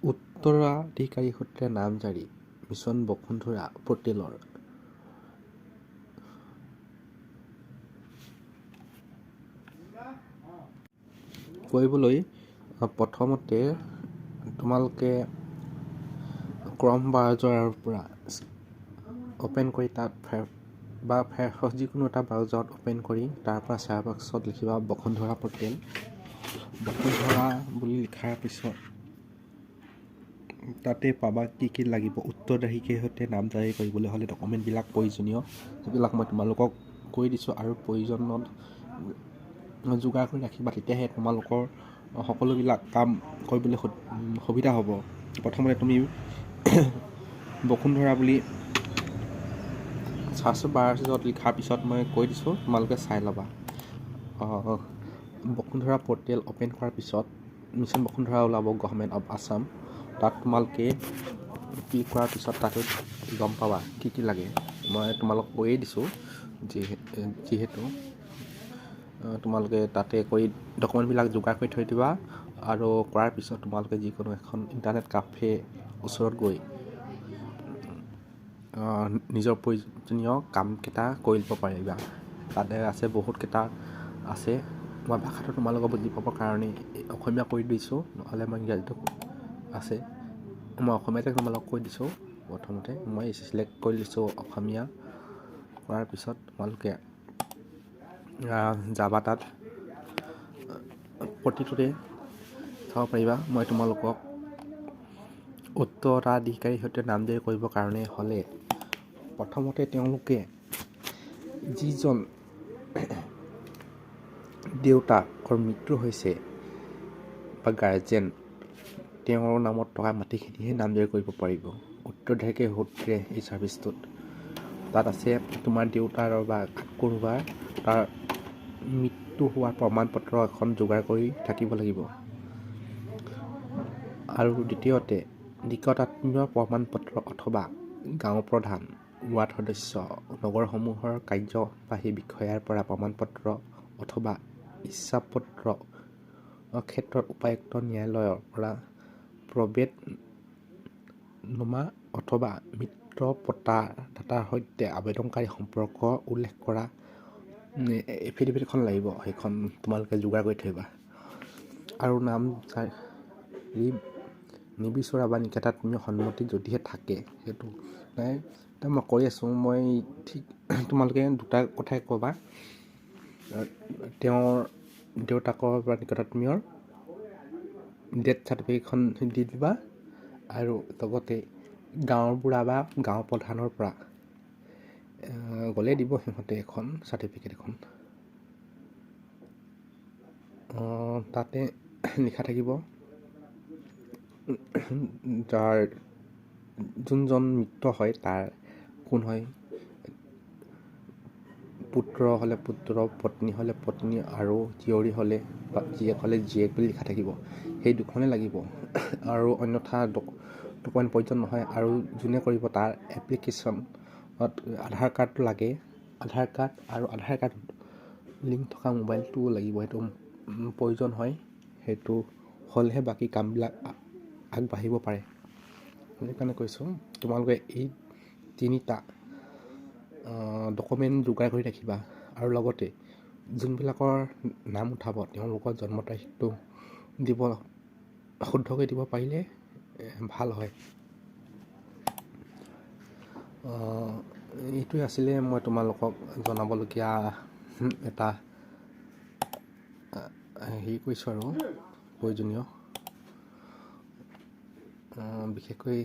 উত্তৰাধিকাৰী সূত্ৰে নামজাৰি মিছন বসুন্ধৰা পৰ্টেলৰ কৰিবলৈ প্ৰথমতে তোমালোকে ক্ৰম ব্ৰাউজাৰৰ পৰা অ'পেন কৰি তাত যিকোনো এটা ব্ৰাউজাৰত অ'পেন কৰি তাৰ পৰা চাৰ্চ বক্সত লিখিবা বসুন্ধৰা পৰ্টেল। বসুন্ধৰা বুলি লিখাৰ পিছত তাতে পাবা কি লাগিব। উত্তৰাধিকাৰীৰ সৈতে নামজাৰি কৰিবলৈ হ'লে ডকুমেণ্টবিলাক প্ৰয়োজনীয়, সেইবিলাক মই তোমালোকক কৈ দিছোঁ আৰু প্ৰয়োজনত যোগাৰ কৰি ৰাখিবা, তেতিয়াহে তোমালোকৰ সকলোবিলাক কাম কৰিবলৈ সুবিধা হ'ব। প্ৰথমতে তুমি বসুন্ধৰা বুলি চাৰ্চ বাৰত লিখাৰ পিছত মই কৈ দিছোঁ, তোমালোকে চাই ল'বা। বসুন্ধৰা পৰ্টেল অ'পেন কৰাৰ পিছত মিছন বসুন্ধৰা ওলাব, গভৰ্ণমেণ্ট অফ আছাম। তাত তোমালোকে ক্লিক কৰাৰ পিছত তাতে গম পাবা কি লাগে। মই তোমালোক কৈয়ে দিছোঁ, যিহেতু তোমালোকে তাতে কৰি ডকুমেণ্টবিলাক যোগাৰ কৰি থৈ দিবা। আৰু কৰাৰ পিছত তোমালোকে যিকোনো এখন ইণ্টাৰনেট কাফে ওচৰত গৈ নিজৰ প্ৰয়োজনীয় কামকেইটা কৰি ল'ব পাৰিবা। তাতে আছে বহুতকেইটা আছে, মই ভাষাটো তোমালোকক বুজি পাবৰ কাৰণে অসমীয়া কৈ দিছোঁ, নহ'লে মই ইংৰাজীটো আছে। মই অসমীয়াতে তোমালোকক কৈ দিছোঁ। প্ৰথমতে মই চিলেক্ট কৰি দিছোঁ অসমীয়া। কৰাৰ পিছত তোমালোকে যাবা, তাত প্ৰতিটোতে চাব পাৰিবা। মই তোমালোকক উত্তৰাধিকাৰীৰ সৈতে নামজাৰি কৰিবৰ কাৰণে হ'লে প্ৰথমতে তেওঁলোকে যিজন দেউতাকৰ মৃত্যু হৈছে বা গাৰ্জেন, তেওঁৰ নামত থকা মাটিখিনিহে নামজাৰি কৰিব পাৰিব উত্তৰাধিকাৰী সূত্ৰে। এই ছাৰ্ভিচটোত তাত আছে তোমাৰ দেউতাৰ বা কোনোবাৰ তাৰ মৃত্যু হোৱাৰ প্ৰমাণপত্ৰ এখন যোগাৰ কৰি থাকিব লাগিব। আৰু দ্বিতীয়তে নিকটাত্মীয় প্ৰমাণপত্ৰ অথবা গাঁও প্ৰধান, ৱাৰ্ড সদস্য, নগৰসমূহৰ কাৰ্যবাহী বিষয়াৰ পৰা প্ৰমাণপত্ৰ অথবা ইচ্ছাপত্ৰ ক্ষেত্ৰত উপায়ুক্ত ন্যায়ালয়ৰ পৰা প্ৰবেটনমা অথবা মৃত দাতাৰ সৈতে আবেদনকাৰী সম্পৰ্ক উল্লেখ কৰা এফিডেভিট এখন লাগিব, সেইখন তোমালোকে যোগাৰ কৰি থৈবা। আৰু নামজাৰি নিবিচৰা বা নিকটাত্মীয় সন্মতি যদিহে থাকে, সেইটো নাই। এতিয়া মই কৈ আছোঁ, মই ঠিক তোমালোকে দুটা কথাই ক'বা। তেওঁৰ দেউতাকৰ বা নিকটাত্মীয়ৰ ডেথ চাৰ্টিফিকেটখন দি দিবা। আৰু লগতে গাঁৱৰ বুঢ়া বা গাঁও প্ৰধানৰ পৰা গ'লে দিব সিহঁতে এখন চাৰ্টিফিকেট এখন। তাতে লিখা থাকিব যাৰ যোনজন মৃত হয় তাৰ কোন হয়, পুত্ৰ হ'লে পুত্ৰ, পত্নী হ'লে পত্নী, আৰু জীয়ৰী হ'লে বা জীয়েক হ'লে জীয়েক বুলি লিখা থাকিব। সেই দুখনেই লাগিব আৰু অন্যথা ডকুমেণ্ট প্ৰয়োজন নহয়। আৰু যোনে কৰিব তাৰ এপ্লিকেশ্যনত আধাৰ কাৰ্ড লাগে, আধাৰ কাৰ্ড আৰু আধাৰ কাৰ্ড লিংক থকা মোবাইলটোও লাগিব, সেইটো প্ৰয়োজন হয়। সেইটো হ'লেহে বাকী কামবিলাক আগবাঢ়িব পাৰে। সেইকাৰণে কৈছোঁ তোমালোকে এই তিনিটা ডকুমেণ্ট যোগাৰ কৰি ৰাখিবা। আৰু লগতে যোনবিলাকৰ নাম উঠাব তেওঁলোকৰ জন্ম তাৰিখটো দিব, শুদ্ধকৈ দিব পাৰিলে ভাল হয়। এইটোৱে আছিলে মই তোমালোকক জনাবলগীয়া এটা হেৰি কৰিছোঁ আৰু প্ৰয়োজনীয়। বিশেষকৈ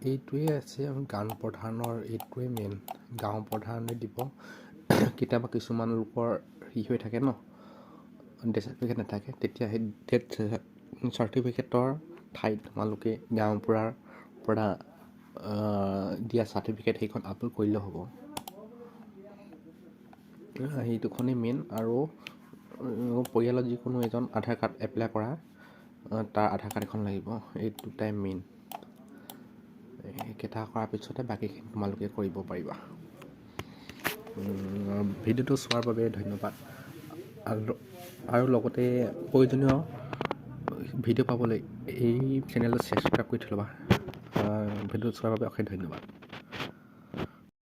এইটোৱে আছে, গাঁও প্ৰধানৰ এইটোৱে মেইন। গাঁও প্ৰধানে দিব। কেতিয়াবা কিছুমান লোকৰ হৈ থাকে ন, ডেথ চাৰ্টিফিকেট নাথাকে, তেতিয়া সেই ডেথ চাৰ্টিফিকেটৰ ঠাইত তোমালোকে গাঁওবুঢ়াৰ পৰা দিয়া চাৰ্টিফিকেট সেইখন আপলোড কৰিলেও হ'ব। সেই দুখনেই মেইন। আৰু পৰিয়ালত যিকোনো এজন আধাৰ কাৰ্ড এপ্লাই কৰা, তাৰ আধাৰ কাৰ্ড এখন লাগিব। এই দুটাই মেইন। এইকেইটা কৰাৰ পিছতে বাকীখিনি তোমালোকে কৰিব পাৰিবা। ভিডিঅ'টো চোৱাৰ বাবে ধন্যবাদ। আৰু লগতে প্ৰয়োজনীয় ভিডিঅ' পাবলৈ এই চেনেলটো ছাবস্ক্ৰাইব কৰি থৈ ল'বা। ভিডিঅ' চোৱাৰ বাবে অশেষ ধন্যবাদ।